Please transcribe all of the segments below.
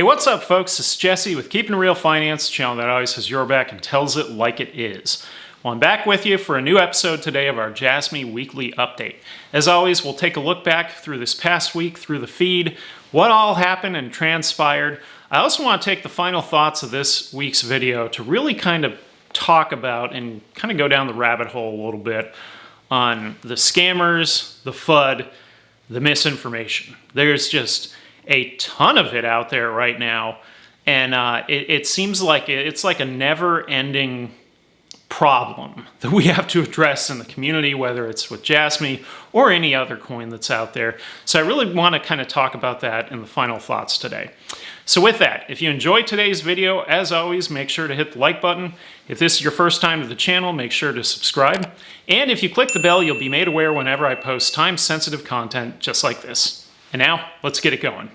Hey, what's up, folks? This is Jesse with Keeping It Real Finance, the channel that always has your back and tells it like it is. Well, I'm back with you for a new episode today of our Jasmy Weekly update. As always, we'll take a look back through this past week, through the feed, what all happened and transpired. I also want to take the final thoughts of this week's video to really kind of talk about and kind of go down the rabbit hole a little bit on the scammers, the FUD, the misinformation. There's just a ton of it out there right now, and it seems like it's like a never-ending problem that we have to address in the community, whether it's with Jasmy or any other coin that's out there. So I really want to kind of talk about that in the final thoughts today. So with that, if you enjoyed today's video, as always, make sure to hit the like button. If this is your first time to the channel, make sure to subscribe. And if you click the bell, you'll be made aware whenever I post time-sensitive content just like this. And now, let's get it going.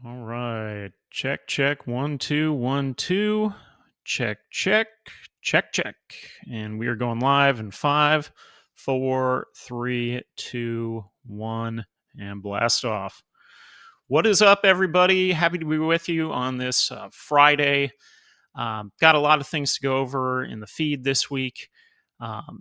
All right, check, check, 1, 2, 1, 2, check, check, check, check. And we are going live in 5, 4, 3, 2, 1, and blast off. What is up, everybody? Happy to be with you on this Friday. Got a lot of things to go over in the feed this week.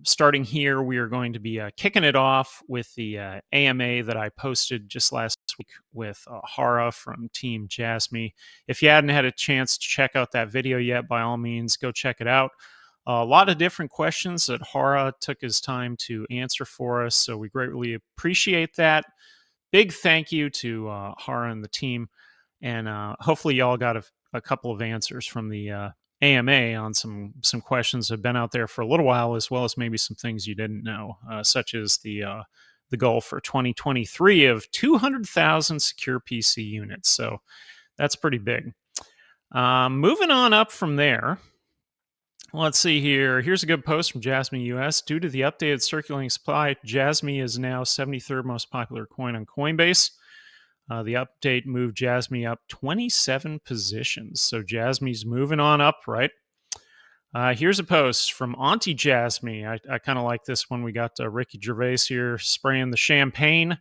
Starting here, we are going to be kicking it off with the AMA that I posted just last week with Hara from Team Jasmy. If you hadn't had a chance to check out that video yet, by all means, go check it out. A lot of different questions that Hara took his time to answer for us, so we greatly appreciate that. Big thank you to Hara and the team, and hopefully y'all got a couple of answers from the AMA on some questions that have been out there for a little while, as well as maybe some things you didn't know, such as the goal for 2023 of 200,000 secure PC units. So that's pretty big. Moving on up from there. Let's see here. Here's a good post from Jasmy US. Due to the updated circulating supply, Jasmy is now 73rd most popular coin on Coinbase. The update moved Jasmy up 27 positions. So Jasmy's moving on up, right? Here's a post from Auntie Jasmy. I kind of like this one. We got Ricky Gervais here spraying the champagne.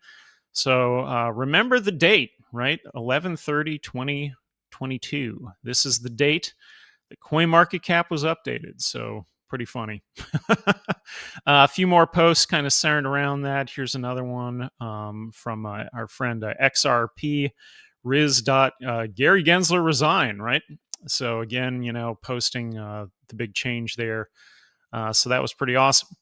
So remember the date, right? 11/30/2022. This is the date the CoinMarketCap was updated. So pretty funny. A few more posts kind of centered around that. Here's another one from our friend XRP. Gary Gensler resign, right? So again, posting the big change there. So that was pretty awesome.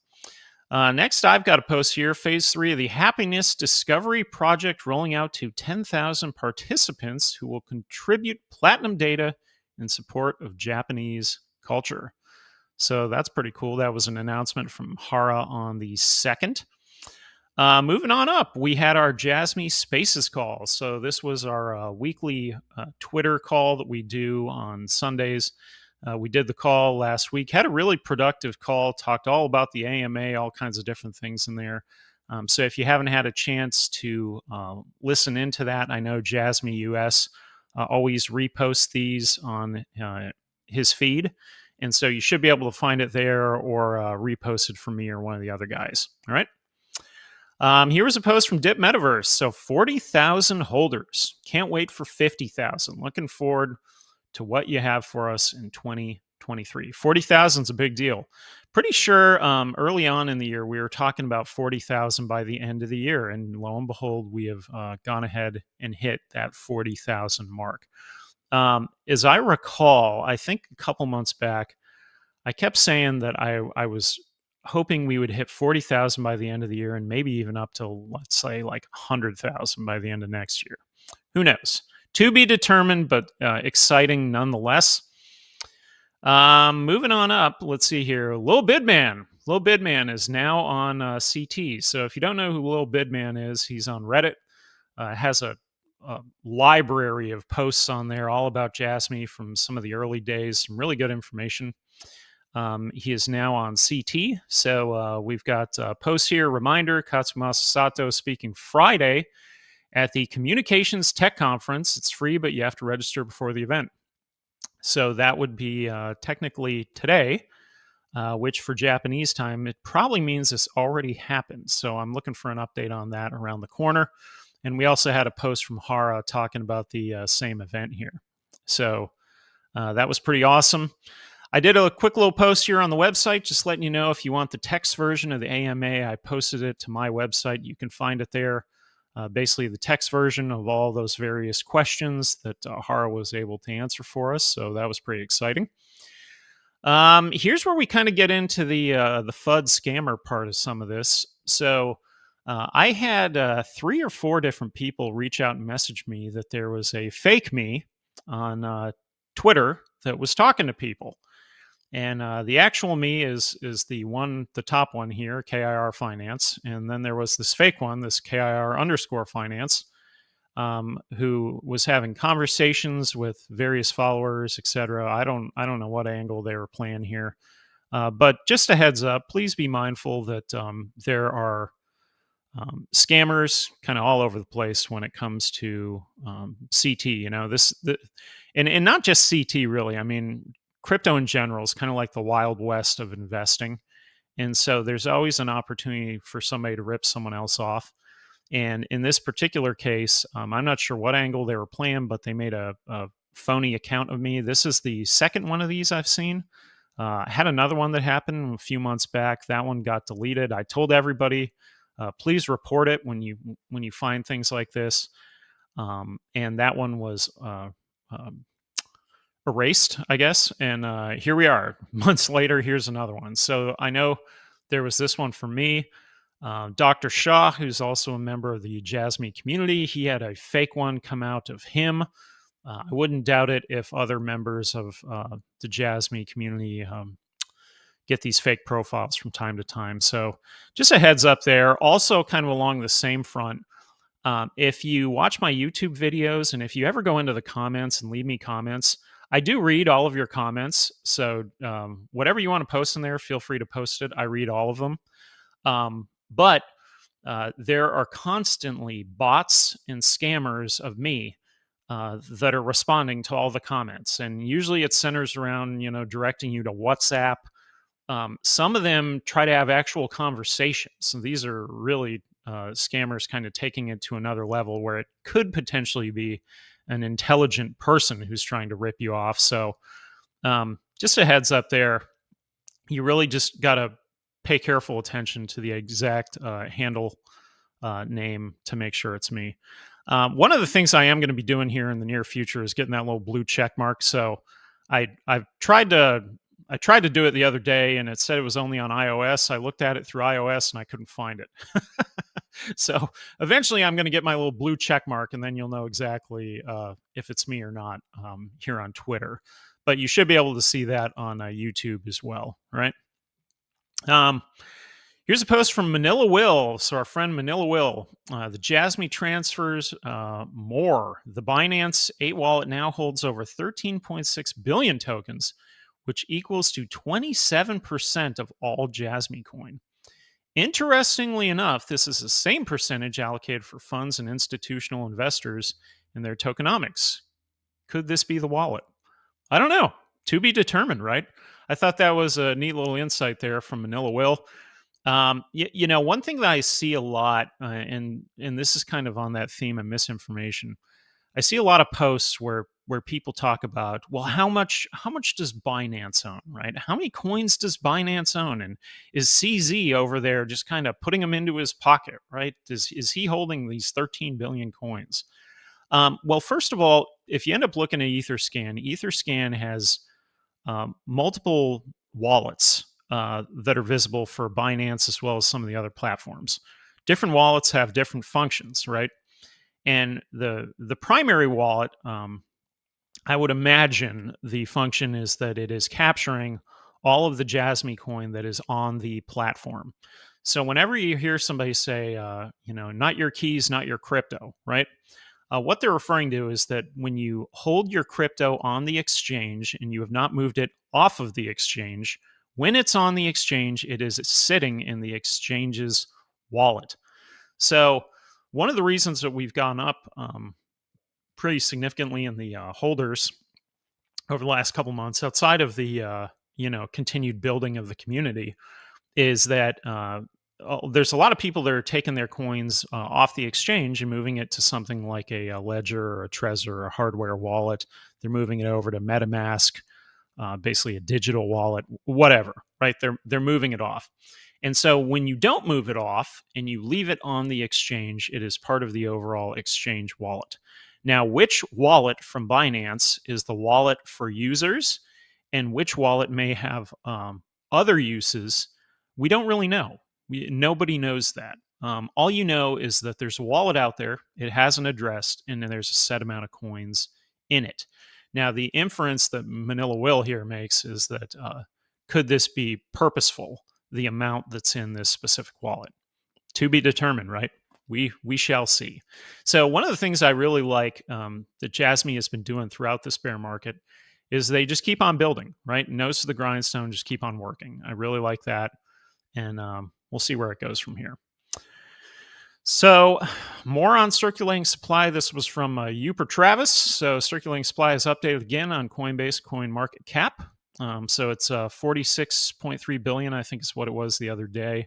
Next, I've got a post here. Phase 3 of the Happiness Discovery Project rolling out to 10,000 participants who will contribute platinum data in support of Japanese culture. So that's pretty cool. That was an announcement from Hara on the 2nd. Moving on up, we had our Jasmy Spaces call. So this was our weekly Twitter call that we do on Sundays. We did the call last week, had a really productive call, talked all about the AMA, all kinds of different things in there. So if you haven't had a chance to listen into that, I know Jasmy US always reposts these on his feed. And so you should be able to find it there or repost it from me or one of the other guys. All right. Here was a post from Dip Metaverse. So 40,000 holders. Can't wait for 50,000. Looking forward to what you have for us in 2023. 40,000 is a big deal. Pretty sure early on in the year, we were talking about 40,000 by the end of the year. And lo and behold, we have gone ahead and hit that 40,000 mark. As I recall, I think a couple months back, I kept saying that I was hoping we would hit 40,000 by the end of the year and maybe even up to, let's say, like 100,000 by the end of next year. Who knows? To be determined, but exciting nonetheless. Moving on up, let's see here. Lil Bidman. Lil Bidman is now on CT. So if you don't know who Lil Bidman is, he's on Reddit. Has a library of posts on there all about Jasmy from some of the early days. Some really good information. He is now on CT. So we've got posts here. Reminder, Katsumasa Sato speaking Friday at the Communications Tech Conference. It's free, but you have to register before the event. So that would be technically today. which for Japanese time, it probably means this already happened. So I'm looking for an update on that around the corner. And we also had a post from Hara talking about the same event here. So that was pretty awesome. I did a quick little post here on the website, just letting you know if you want the text version of the AMA, I posted it to my website. You can find it there. Basically, the text version of all those various questions that Hara was able to answer for us. So that was pretty exciting. Here's where we kind of get into the FUD scammer part of some of this. So I had 3 or 4 different people reach out and message me that there was a fake me on Twitter that was talking to people. And the actual me is the top one here, KIR Finance, and then there was this fake one, this KIR_finance, who was having conversations with various followers, etc. I don't know what angle they were playing here, but just a heads up, please be mindful that there are scammers kind of all over the place when it comes to CT. And not just CT really. I mean, crypto in general is kind of like the wild west of investing, and so there's always an opportunity for somebody to rip someone else off. And in this particular case, I'm not sure what angle they were playing, but they made a phony account of me. This is the second one of these I've seen. I had another one that happened a few months back. That one got deleted. I told everybody, please report it when you find things like this. And that one was erased, I guess. And here we are, months later. Here's another one. So I know there was this one for me. Dr. Shaw, who's also a member of the Jasmy community, he had a fake one come out of him. I wouldn't doubt it if other members of the Jasmy community get these fake profiles from time to time. So just a heads up there. Also, kind of along the same front, if you watch my YouTube videos and if you ever go into the comments and leave me comments, I do read all of your comments. So whatever you want to post in there, feel free to post it. I read all of them. But there are constantly bots and scammers of me that are responding to all the comments, and usually it centers around directing you to WhatsApp. Some of them try to have actual conversations. So these are really scammers kind of taking it to another level where it could potentially be an intelligent person who's trying to rip you off. So just a heads up there. You really just got to pay careful attention to the exact handle name to make sure it's me. One of the things I am going to be doing here in the near future is getting that little blue check mark. So I've tried to do it the other day, and it said it was only on iOS. I looked at it through iOS, and I couldn't find it. So eventually, I'm going to get my little blue check mark, and then you'll know exactly if it's me or not here on Twitter. But you should be able to see that on YouTube as well, right? Here's a post from Manila Will. So our friend Manila Will, the Jasmy transfers more. The Binance 8 wallet now holds over 13.6 billion tokens, which equals to 27% of all Jasmy coin. Interestingly enough, this is the same percentage allocated for funds and institutional investors in their tokenomics. Could this be the wallet? I don't know. To be determined, right? I thought that was a neat little insight there from Manila Will. One thing that I see a lot, and this is kind of on that theme of misinformation. I see a lot of posts where people talk about, well, how much does Binance own, right? How many coins does Binance own, and is CZ over there just kind of putting them into his pocket, right? Is he holding these 13 billion coins? Well, first of all, if you end up looking at Etherscan has multiple wallets that are visible for Binance as well as some of the other platforms. Different wallets have different functions, right? And the primary wallet, I would imagine the function is that it is capturing all of the Jasmy coin that is on the platform. So whenever you hear somebody say, not your keys, not your crypto, right? What they're referring to is that when you hold your crypto on the exchange and you have not moved it off of the exchange, when it's on the exchange, it is sitting in the exchange's wallet. So, one of the reasons that we've gone up pretty significantly in the holders over the last couple months, outside of the continued building of the community is that there's a lot of people that are taking their coins off the exchange and moving it to something like a Ledger or a Trezor or a hardware wallet. They're moving it over to MetaMask, basically a digital wallet, whatever, right? They're moving it off. And so when you don't move it off and you leave it on the exchange, it is part of the overall exchange wallet. Now, which wallet from Binance is the wallet for users and which wallet may have other uses, we don't really know. Nobody knows that. All you know is that there's a wallet out there, it has an address, and then there's a set amount of coins in it. Now, the inference that Manila Will here makes is that could this be purposeful, the amount that's in this specific wallet? To be determined, right? We shall see. So one of the things I really like that Jasmy has been doing throughout this bear market is they just keep on building, right? Nose to the grindstone, just keep on working. I really like that, and we'll see where it goes from here. So, more on circulating supply. This was from Uper Travis. So, circulating supply is updated again on Coinbase Coin Market Cap. So it's 46.3 billion, I think is what it was the other day.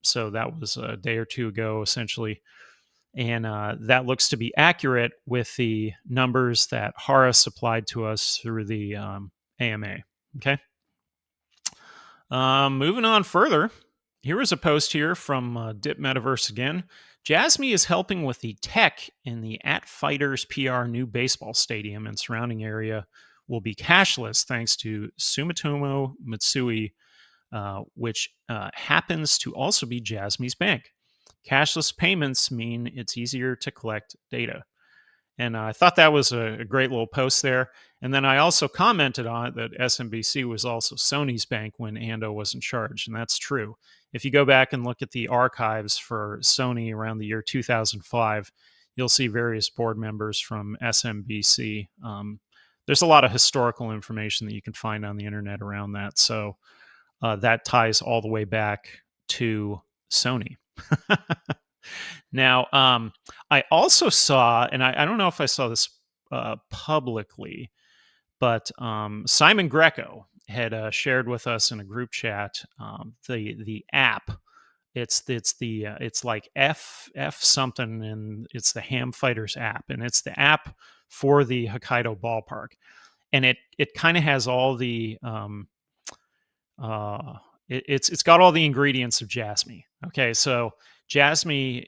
So that was a day or two ago, essentially. And that looks to be accurate with the numbers that Hara supplied to us through the AMA. Okay. Moving on further, here is a post here from Dip Metaverse again. Jasmy is helping with the tech in the At Fighters PR new baseball stadium and surrounding area will be cashless thanks to Sumitomo Mitsui, which happens to also be Jasmy's bank. Cashless payments mean it's easier to collect data. And I thought that was a great little post there. And then I also commented on it that SMBC was also Sony's bank when Ando was in charge. And that's true. If you go back and look at the archives for Sony around the year 2005, you'll see various board members from SMBC. There's a lot of historical information that you can find on the internet around that. So that ties all the way back to Sony. Now, I also saw, and I don't know if I saw this publicly, but Simon Greco had shared with us in a group chat the app. It's like F something, and it's the Ham Fighters app, and it's the app for the Hokkaido ballpark, and it kind of has all the it's got all the ingredients of Jasmy. Okay, so Jasmy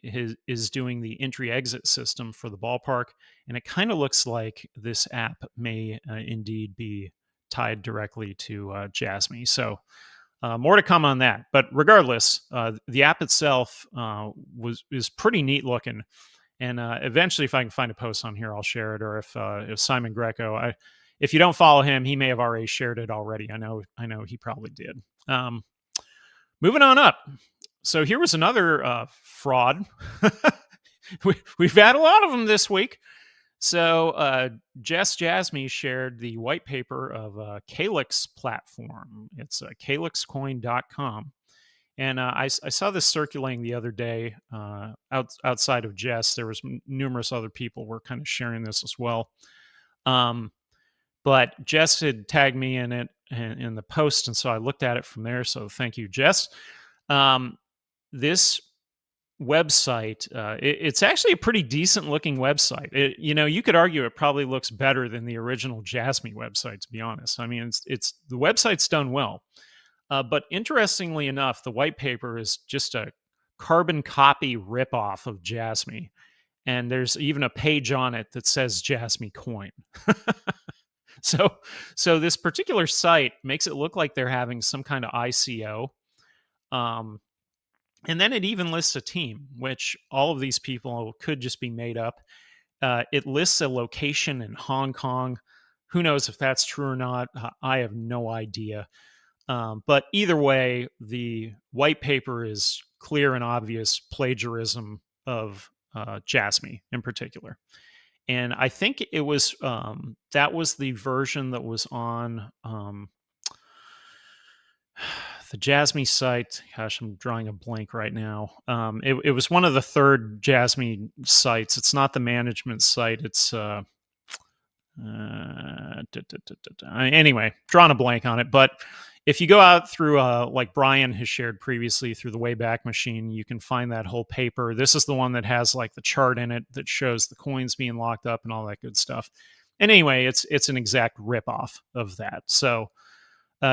is doing the entry exit system for the ballpark, and it kind of looks like this app may indeed be tied directly to Jasmy. So more to come on that. But regardless, the app itself is pretty neat looking. And eventually, if I can find a post on here, I'll share it. Or if Simon Greco, if you don't follow him, he may have already shared it already. I know he probably did. Moving on up. So here was another fraud. We've had a lot of them this week. So Jasmy shared the white paper of Calyx platform. It's calyxcoin.com. And I saw this circulating the other day outside of Jess. There was numerous other people were kind of sharing this as well. But Jess had tagged me in it in the post, and so I looked at it from there. So thank you, Jess. This website, it's actually a pretty decent looking website. You could argue it probably looks better than the original Jasmy website, to be honest. I mean, it's the website's done well. But interestingly enough, the white paper is just a carbon copy ripoff of Jasmy. And there's even a page on it that says Jasmy Coin. So this particular site makes it look like they're having some kind of ICO. And then it even lists a team, which all of these people could just be made up. It lists a location in Hong Kong. Who knows if that's true or not? I have no idea. But either way, the white paper is clear and obvious plagiarism of Jasmy in particular. And I think it was that was the version that was on the Jasmy site. Gosh, I'm drawing a blank right now. It was one of the third Jasmy sites. It's not the management site. It's Anyway, drawing a blank on it. But if you go out through, like Brian has shared previously through the Wayback Machine, you can find that whole paper. This is the one that has like the chart in it that shows the coins being locked up and all that good stuff. And anyway, it's an exact ripoff of that. So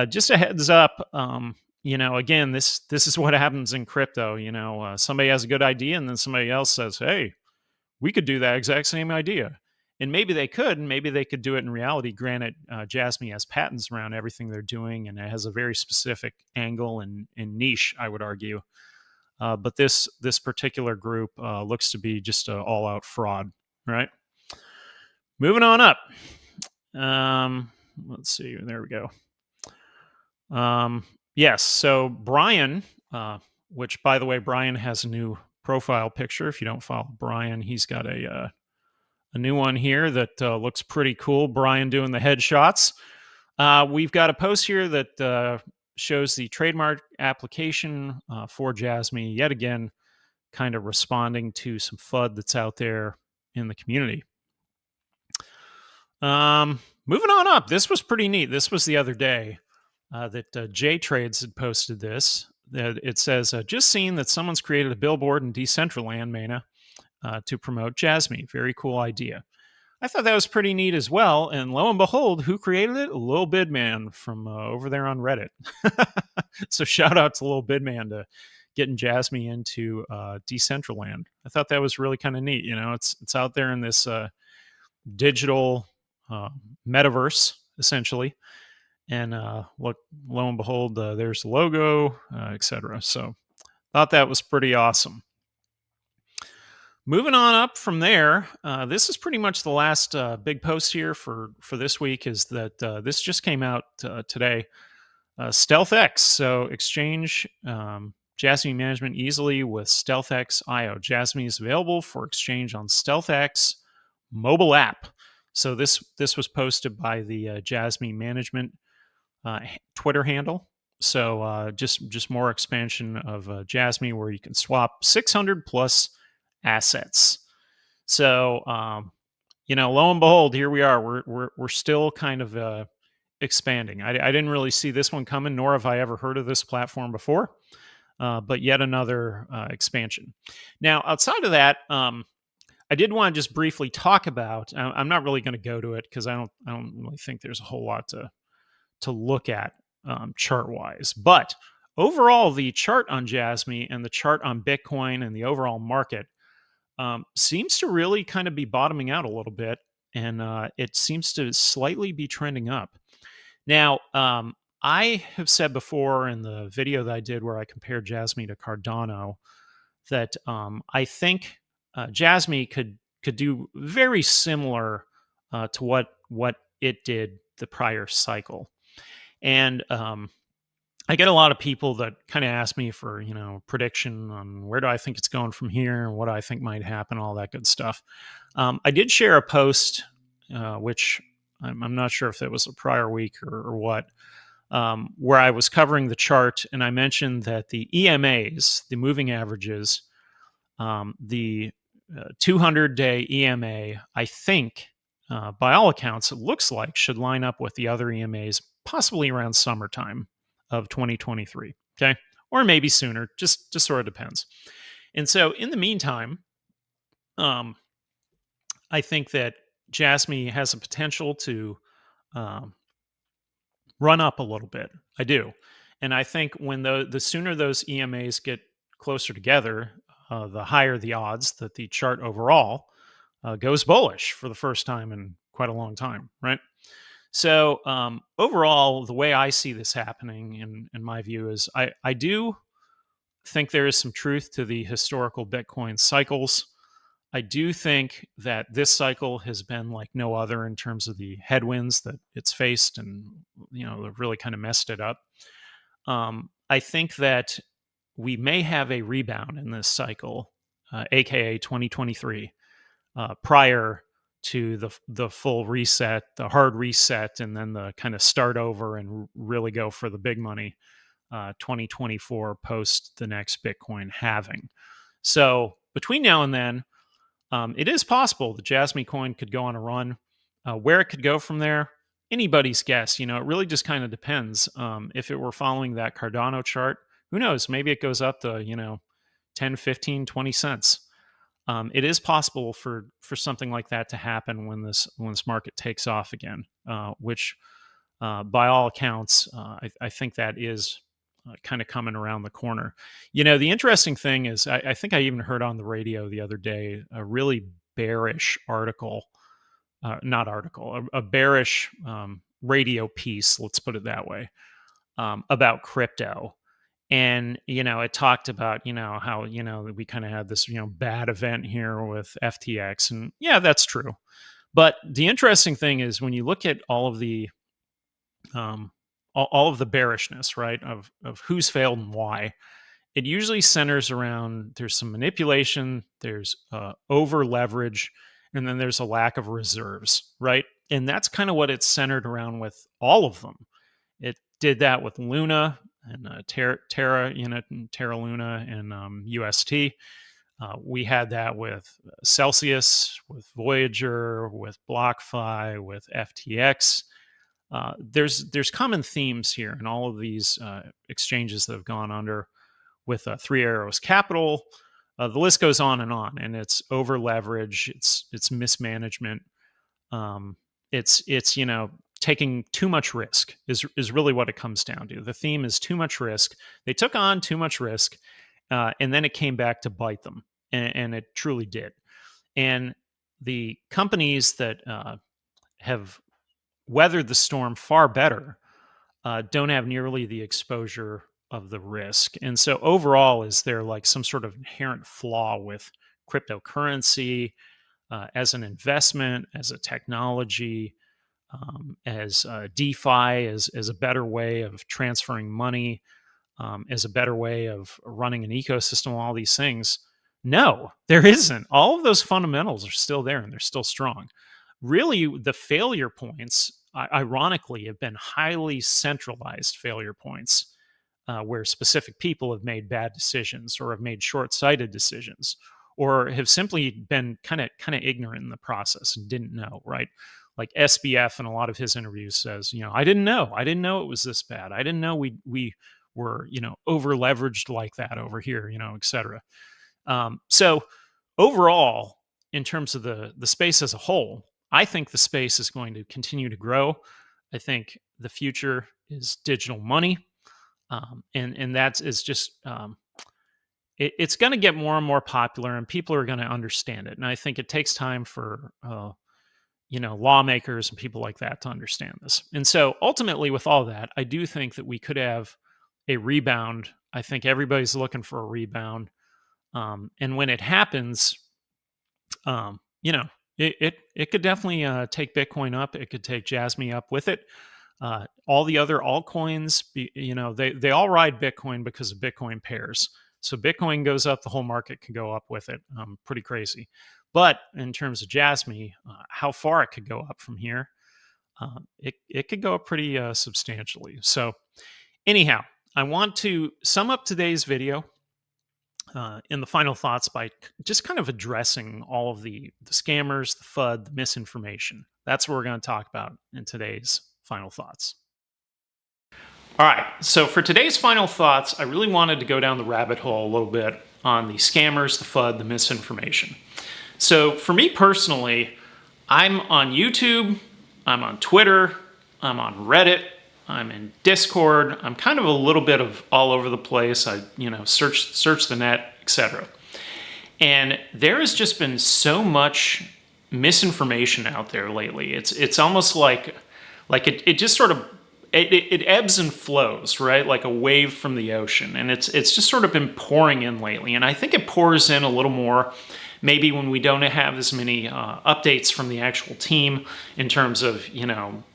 just a heads up. Again, this is what happens in crypto. Somebody has a good idea, and then somebody else says, "Hey, we could do that exact same idea." And maybe they could, and maybe they could do it in reality. Granted, Jasmy has patents around everything they're doing, and it has a very specific angle and niche, I would argue. But this particular group looks to be just an all-out fraud, right? Moving on up. Let's see. There we go. Yes. So Brian, which by the way, Brian has a new profile picture. If you don't follow Brian, he's got a new one here that looks pretty cool. Brian doing the headshots. We've got a post here that shows the trademark application for Jasmy, yet again, kind of responding to some FUD that's out there in the community. Moving on up. This was pretty neat. This was the other day that J Trades had posted this. It says, just seen that someone's created a billboard in Decentraland, Mana, to promote Jasmy. Very cool idea. I thought that was pretty neat as well. And lo and behold, who created it? Lil Bidman from over there on Reddit. So shout out to Lil Bidman to getting Jasmy into Decentraland. I thought that was really kind of neat. It's out there in this digital metaverse, essentially. And lo and behold, there's the logo, etc. So thought that was pretty awesome. Moving on up from there, this is pretty much the last big post here for this week. Is that this just came out today? StealthX, so exchange Jasmy management easily with StealthX IO. Jasmy is available for exchange on StealthX mobile app. So this was posted by the Jasmy management Twitter handle. So just more expansion of Jasmy, where you can swap 600 plus assets. So lo and behold, here we are. We're still kind of expanding. I didn't really see this one coming, nor have I ever heard of this platform before. But yet another expansion. Now, outside of that, I did want to just briefly talk about. I'm not really going to go to it because I don't really think there's a whole lot to look at chart wise. But overall, the chart on Jasmy and the chart on Bitcoin and the overall market seems to really kind of be bottoming out a little bit, and it seems to slightly be trending up. Now, I have said before in the video that I did where I compared Jasmy to Cardano that I think Jasmy could do very similar to what it did the prior cycle. And I get a lot of people that kind of ask me for, prediction on where do I think it's going from here and what do I think might happen, all that good stuff. I did share a post, which I'm not sure if it was a prior week or what, where I was covering the chart and I mentioned that the EMAs, the moving averages, the 200-day EMA, I think, by all accounts, it looks like should line up with the other EMAs, possibly around summertime of 2023. Okay, or maybe sooner. Just sort of depends. And so, in the meantime, I think that Jasmy has a potential to run up a little bit. I do, and I think when the sooner those EMAs get closer together, the higher the odds that the chart overall goes bullish for the first time in quite a long time, right? So overall, the way I see this happening, in my view, is I do think there is some truth to the historical Bitcoin cycles. I do think that this cycle has been like no other in terms of the headwinds that it's faced, and they've really kind of messed it up. I think that we may have a rebound in this cycle, aka 2023, prior to the full reset, the hard reset, and then the kind of start over and really go for the big money, 2024 post the next Bitcoin halving. So between now and then, it is possible that Jasmy Coin could go on a run. Where it could go from there, anybody's guess. It really just kind of depends. If it were following that Cardano chart, who knows? Maybe it goes up to 10, 15, 20 cents. It is possible for something like that to happen when this market takes off again, which by all accounts, I think that is kind of coming around the corner. The interesting thing is, I think I even heard on the radio the other day a really bearish article, not article, a bearish radio piece, let's put it that way, about crypto. And, it talked about, how, we kind of had this, bad event here with FTX. And yeah, that's true. But the interesting thing is when you look at um, all of the bearishness, right, of who's failed and why, it usually centers around there's some manipulation, there's over leverage, and then there's a lack of reserves, right? And that's kind of what it's centered around with all of them. It did that with Luna and Terra, and Terra Luna and UST. We had that with Celsius, with Voyager, with BlockFi, with FTX. There's common themes here in all of these exchanges that have gone under with Three Arrows Capital. The list goes on, and it's over leverage, it's mismanagement, it's taking too much risk is really what it comes down to. The theme is too much risk. They took on too much risk, and then it came back to bite them, and it truly did. And the companies that have weathered the storm far better don't have nearly the exposure of the risk. And so overall, is there like some sort of inherent flaw with cryptocurrency as an investment, as a technology, as DeFi, as a better way of transferring money, as a better way of running an ecosystem, all these things? No, there isn't. All of those fundamentals are still there and they're still strong. Really, the failure points, ironically, have been highly centralized failure points where specific people have made bad decisions or have made short-sighted decisions or have simply been kind of ignorant in the process and didn't know, right? Like SBF in a lot of his interviews says, I didn't know it was this bad. I didn't know we were, over leveraged like that over here, et cetera. So overall, in terms of the space as a whole, I think the space is going to continue to grow. I think the future is digital money, and that is just it's going to get more and more popular, and people are going to understand it. And I think it takes time for lawmakers and people like that to understand this. And so ultimately, with all that, I do think that we could have a rebound. I think everybody's looking for a rebound. And when it happens, it could definitely take Bitcoin up. It could take Jasmy up with it. All the other altcoins, they all ride Bitcoin because of Bitcoin pairs. So Bitcoin goes up, the whole market can go up with it. Pretty crazy. But in terms of Jasmy, how far it could go up from here, it could go up pretty substantially. So anyhow, I want to sum up today's video in the final thoughts by just kind of addressing all of the scammers, the FUD, the misinformation. That's what we're going to talk about in today's final thoughts. All right, so for today's final thoughts, I really wanted to go down the rabbit hole a little bit on the scammers, the FUD, the misinformation. So for me personally, I'm on YouTube, I'm on Twitter, I'm on Reddit, I'm in Discord. I'm kind of a little bit of all over the place. I, search the net, etc. And there has just been so much misinformation out there lately. It's almost like it just sort of it ebbs and flows, right? Like a wave from the ocean. And it's just sort of been pouring in lately. And I think it pours in a little more maybe when we don't have as many updates from the actual team in terms of,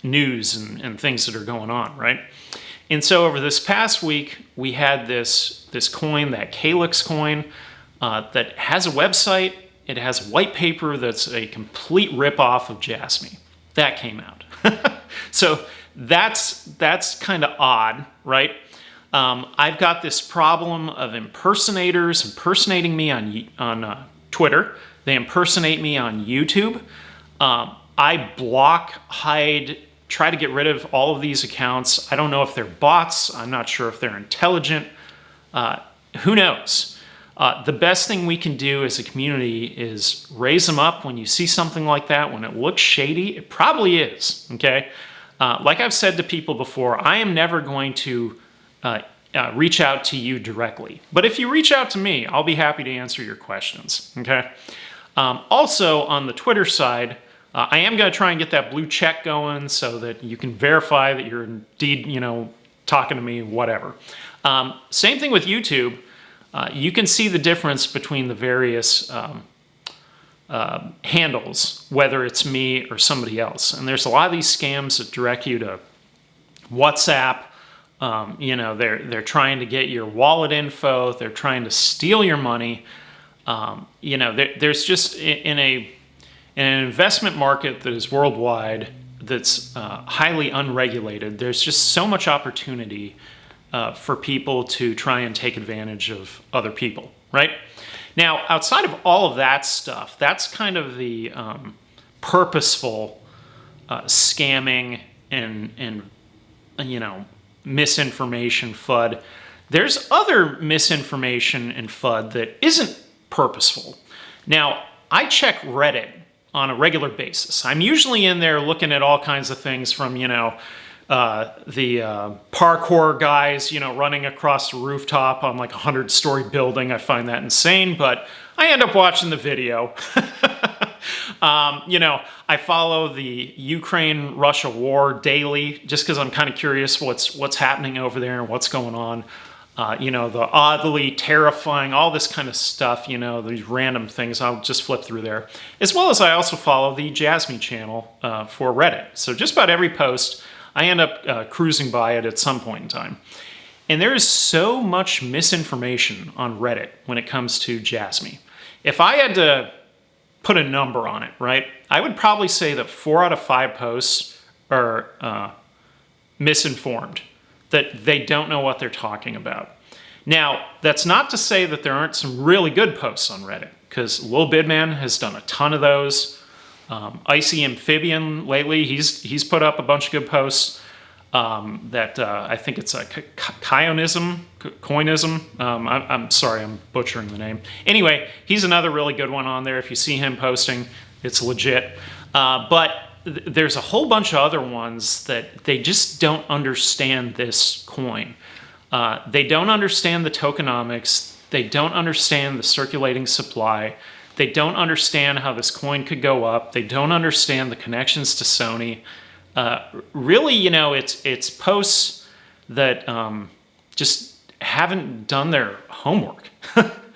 news and things that are going on, right? And so over this past week, we had this coin, that Calyx coin, that has a website. It has a white paper that's a complete ripoff of Jasmy. That came out. So that's kind of odd, right? I've got this problem of impersonators impersonating me on Twitter. They impersonate me on YouTube. I block, hide, try to get rid of all of these accounts. I don't know if they're bots. I'm not sure if they're intelligent. Who knows? The best thing we can do as a community is raise them up when you see something like that. When it looks shady, it probably is, okay? Like I've said to people before, I am never going to reach out to you directly. But if you reach out to me, I'll be happy to answer your questions, okay? Also, on the Twitter side, I am going to try and get that blue check going so that you can verify that you're indeed, talking to me, whatever. Same thing with YouTube. You can see the difference between the various handles, whether it's me or somebody else. And there's a lot of these scams that direct you to WhatsApp. They're trying to get your wallet info. They're trying to steal your money. There's just in an investment market that is worldwide, that's highly unregulated, there's just so much opportunity for people to try and take advantage of other people, right? Now, outside of all of that stuff, that's kind of the purposeful scamming and misinformation, FUD. There's other misinformation and FUD that isn't purposeful. Now, I check Reddit on a regular basis. I'm usually in there looking at all kinds of things from, the parkour guys, running across the rooftop on like a 100-story building. I find that insane, but I end up watching the video. I follow the Ukraine-Russia war daily just because I'm kind of curious what's happening over there and what's going on. The oddly terrifying, all this kind of stuff, these random things, I'll just flip through there. As well as I also follow the Jasmy channel for Reddit. So just about every post, I end up cruising by it at some point in time. And there is so much misinformation on Reddit when it comes to Jasmy. If I had to put a number on it, right, I would probably say that 4 out of 5 posts are misinformed, that they don't know what they're talking about. Now, that's not to say that there aren't some really good posts on Reddit, because Lil Bidman has done a ton of those. Icy Amphibian lately, he's put up a bunch of good posts that I think it's a coinism. I'm sorry, I'm butchering the name. Anyway, he's another really good one on there. If you see him posting, it's legit. But there's a whole bunch of other ones that they just don't understand this coin. They don't understand the tokenomics. They don't understand the circulating supply. They don't understand how this coin could go up. They don't understand the connections to Sony. Really, it's posts that just haven't done their homework.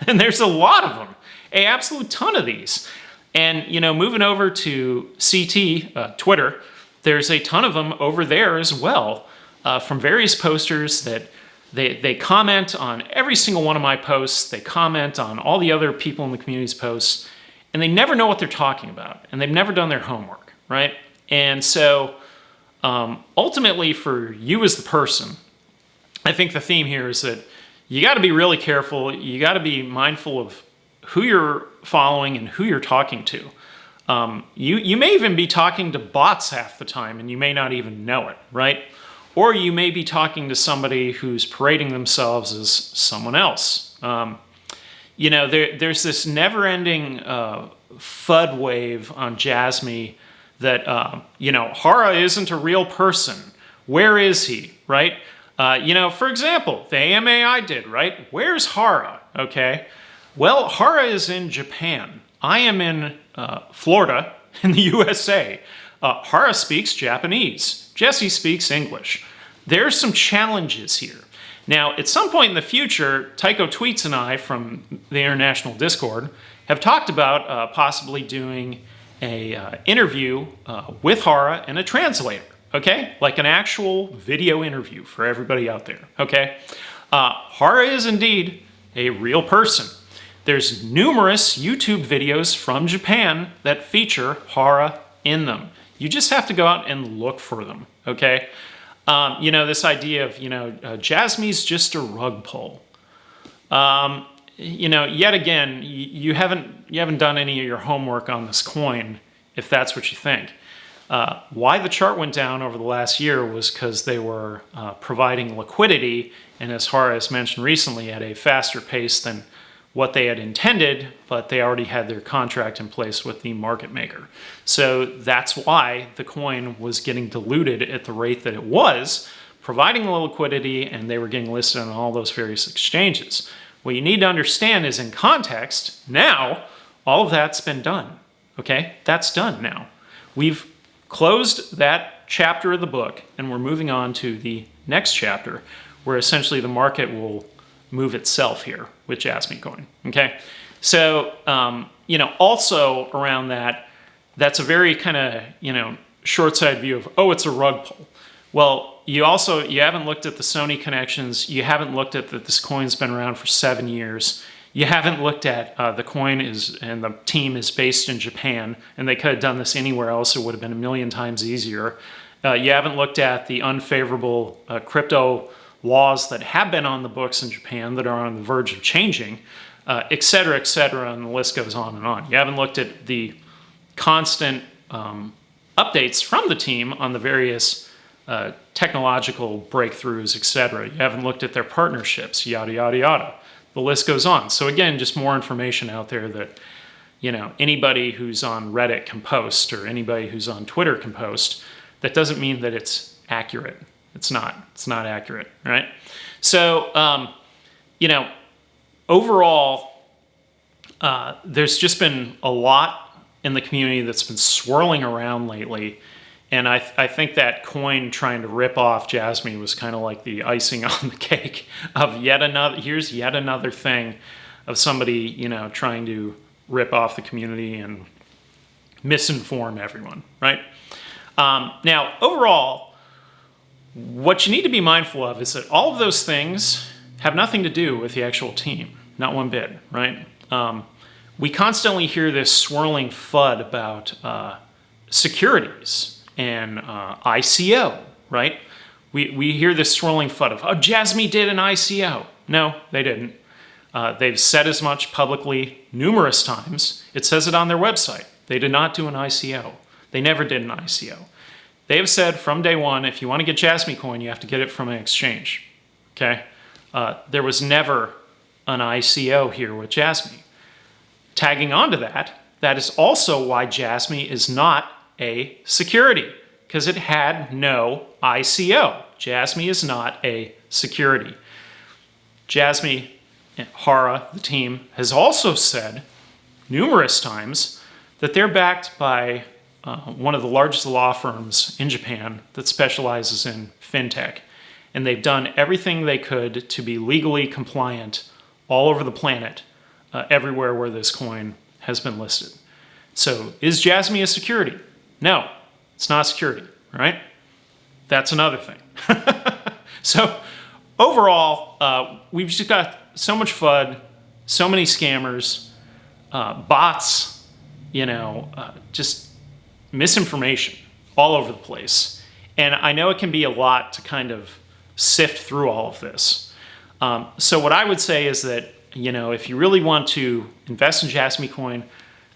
And there's a lot of them, an absolute ton of these. And, moving over to CT, Twitter, there's a ton of them over there as well, from various posters that they comment on every single one of my posts. They comment on all the other people in the community's posts, and they never know what they're talking about, and they've never done their homework, right? And so ultimately for you as the person, I think the theme here is that you got to be really careful. You got to be mindful of who you're following and who you're talking to. You may even be talking to bots half the time and you may not even know it, right? Or you may be talking to somebody who's parading themselves as someone else. There's this never-ending FUD wave on Jasmy that, Hara isn't a real person. Where is he, right? For example, the AMA I did, right? Where's Hara, okay? Well, Hara is in Japan. I am in Florida in the USA. Hara speaks Japanese. Jesse speaks English. There's some challenges here. Now, at some point in the future, Tycho Tweets and I from the International Discord have talked about possibly doing a interview with Hara and a translator, okay? Like an actual video interview for everybody out there, okay? Hara is indeed a real person. There's numerous YouTube videos from Japan that feature Hara in them. You just have to go out and look for them, okay? This idea of, Jasmy's just a rug pull. Yet again, you haven't done any of your homework on this coin, if that's what you think. Why the chart went down over the last year was because they were providing liquidity, and as Horace mentioned recently, at a faster pace than what they had intended, but they already had their contract in place with the market maker. So that's why the coin was getting diluted at the rate that it was, providing the liquidity, and they were getting listed on all those various exchanges. What you need to understand is, in context, now all of that's been done. Okay, that's done now. We've closed that chapter of the book, and we're moving on to the next chapter, where essentially the market will move itself here with Jasmy coin. Okay, so also around that, that's a very kind of short-sighted view of, oh, it's a rug pull. Well, you haven't looked at the Sony connections. You haven't looked at that this coin's been around for 7 years. You haven't looked at the coin and the team is based in Japan, and they could have done this anywhere else. It would have been a million times easier. You haven't looked at the unfavorable crypto laws that have been on the books in Japan that are on the verge of changing, et cetera, and the list goes on and on. You haven't looked at the constant updates from the team on the various technological breakthroughs, et cetera. You haven't looked at their partnerships, yada, yada, yada. The list goes on. So again, just more information out there that anybody who's on Reddit can post, or anybody who's on Twitter can post. That doesn't mean that it's accurate. It's not accurate, right? So, overall, there's just been a lot in the community that's been swirling around lately. And I think that coin trying to rip off Jasmy was kind of like the icing on the cake of here's yet another thing of somebody, trying to rip off the community and misinform everyone, right? Now, overall, what you need to be mindful of is that all of those things have nothing to do with the actual team, not one bit, right? We constantly hear this swirling FUD about securities and ICO, right? We hear this swirling FUD of, oh, Jasmy did an ICO. No, they didn't. They've said as much publicly numerous times. It says it on their website. They did not do an ICO. They never did an ICO. They have said from day one, if you want to get Jasmy coin, you have to get it from an exchange, okay? There was never an ICO here with Jasmy. Tagging onto that, that is also why Jasmy is not a security, because it had no ICO. Jasmy is not a security. Jasmy, Hara, the team, has also said numerous times that they're backed by one of the largest law firms in Japan that specializes in fintech. And they've done everything they could to be legally compliant all over the planet, everywhere where this coin has been listed. So is Jasmy a security? No, it's not a security, right? That's another thing. So overall, we've just got so much FUD, so many scammers, bots, just misinformation all over the place. And I know it can be a lot to kind of sift through all of this. So what I would say is that, if you really want to invest in Jasmy coin,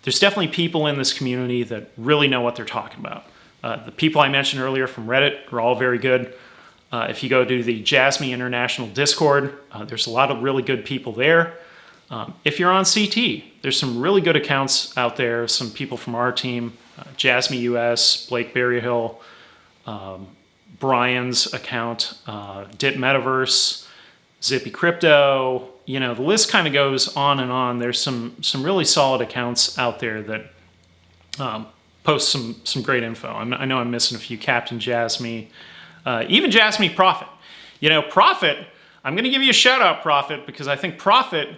there's definitely people in this community that really know what they're talking about. The people I mentioned earlier from Reddit are all very good. If you go to the Jasmy International Discord, there's a lot of really good people there. If you're on CT, there's some really good accounts out there, some people from our team, Jasmy US, Blake Berryhill, Brian's account, Dit Metaverse, Zippy Crypto, the list kind of goes on and on. There's some really solid accounts out there that post some great info. I know I'm missing a few. Captain Jasmy, even Jasmy Profit. Profit, I'm going to give you a shout out, Profit, because I think Profit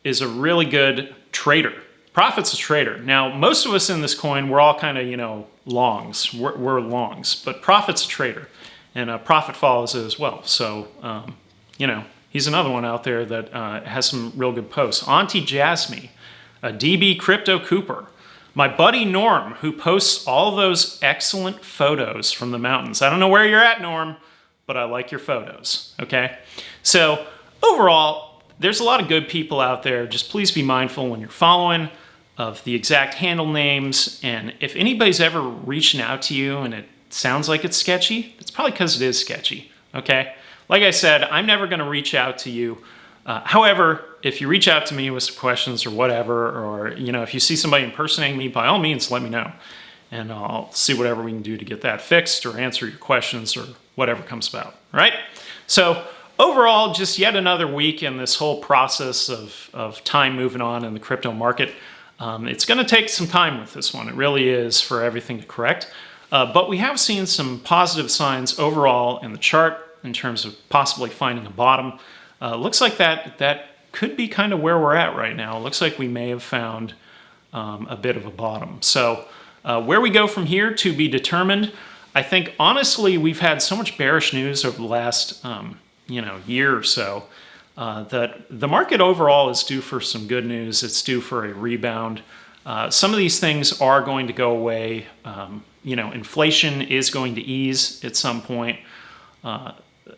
is a really good trader. Profit's a trader. Now, most of us in this coin, we're all kind of, longs. We're longs, but Profit's a trader, and Profit follows it as well. So, he's another one out there that has some real good posts. Auntie Jasmy, DB Crypto Cooper, my buddy Norm, who posts all those excellent photos from the mountains. I don't know where you're at, Norm, but I like your photos, okay? So overall, there's a lot of good people out there. Just please be mindful when you're following. of the exact handle names. And if anybody's ever reaching out to you and it sounds like it's sketchy, it's probably because it is sketchy, okay? Like I said, I'm never gonna reach out to you. However, if you reach out to me with some questions or whatever, or if you see somebody impersonating me, by all means, let me know. And I'll see whatever we can do to get that fixed or answer your questions or whatever comes about, right? So overall, just yet another week in this whole process of time moving on in the crypto market. It's gonna take some time with this one. It really is, for everything to correct. But we have seen some positive signs overall in the chart in terms of possibly finding a bottom. Looks like that could be kind of where we're at right now. It looks like we may have found a bit of a bottom. So where we go from here to be determined. I think honestly we've had so much bearish news over the last year or so that the market overall is due for some good news. It's due for a rebound. Some of these things are going to go away. Inflation is going to ease at some point.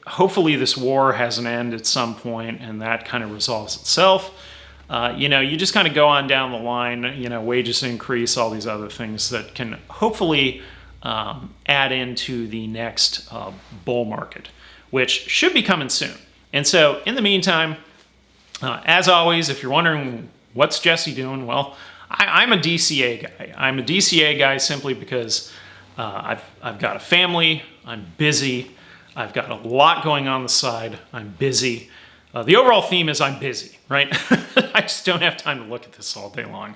Hopefully this war has an end at some point and that kind of resolves itself. You just kind of go on down the line, wages increase, all these other things that can hopefully add into the next bull market, which should be coming soon. And so in the meantime, as always, if you're wondering what's Jesse doing, well, I'm a DCA guy. I'm a DCA guy simply because I've got a family, I'm busy, I've got a lot going on the side, I'm busy. The overall theme is I'm busy, right? I just don't have time to look at this all day long.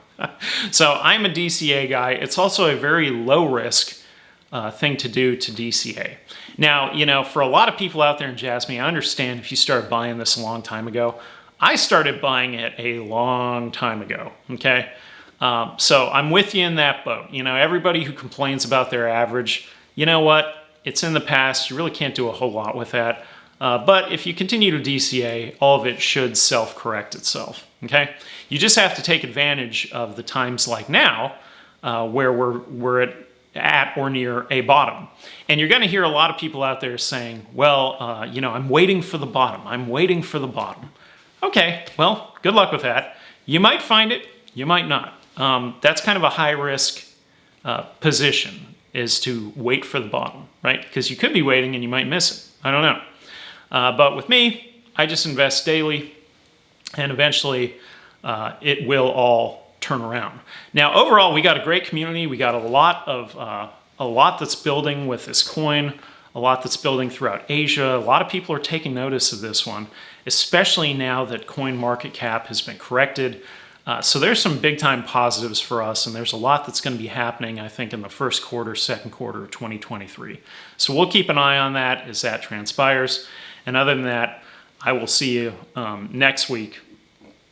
So I'm a DCA guy. It's also a very low risk thing to do to DCA. Now, for a lot of people out there in Jasmy, I understand if you started buying this a long time ago. I started buying it a long time ago, okay? So I'm with you in that boat. Everybody who complains about their average, you know what? It's in the past. You really can't do a whole lot with that. But if you continue to DCA, all of it should self-correct itself, okay? You just have to take advantage of the times like now where we're at or near a bottom. And you're gonna hear a lot of people out there saying, well, I'm waiting for the bottom. I'm waiting for the bottom. Okay, well, good luck with that. You might find it, you might not. That's kind of a high risk position, is to wait for the bottom, right? Because you could be waiting and you might miss it. I don't know. But with me, I just invest daily, and eventually it will all turn around. Now, overall, we got a great community. We got a lot that's building with this coin, a lot that's building throughout Asia. A lot of people are taking notice of this one, especially now that coin market cap has been corrected. So there's some big time positives for us, and there's a lot that's going to be happening, I think, in the first quarter, second quarter of 2023. So we'll keep an eye on that as that transpires. And other than that, I will see you next week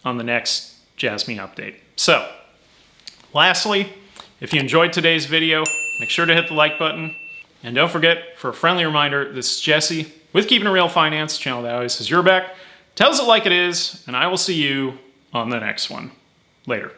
on the next Jasmy update. So, lastly, if you enjoyed today's video, make sure to hit the like button. And don't forget, for a friendly reminder, this is Jesse with Keeping It Real Finance, channel that always says your back, tells it like it is, and I will see you on the next one. Later.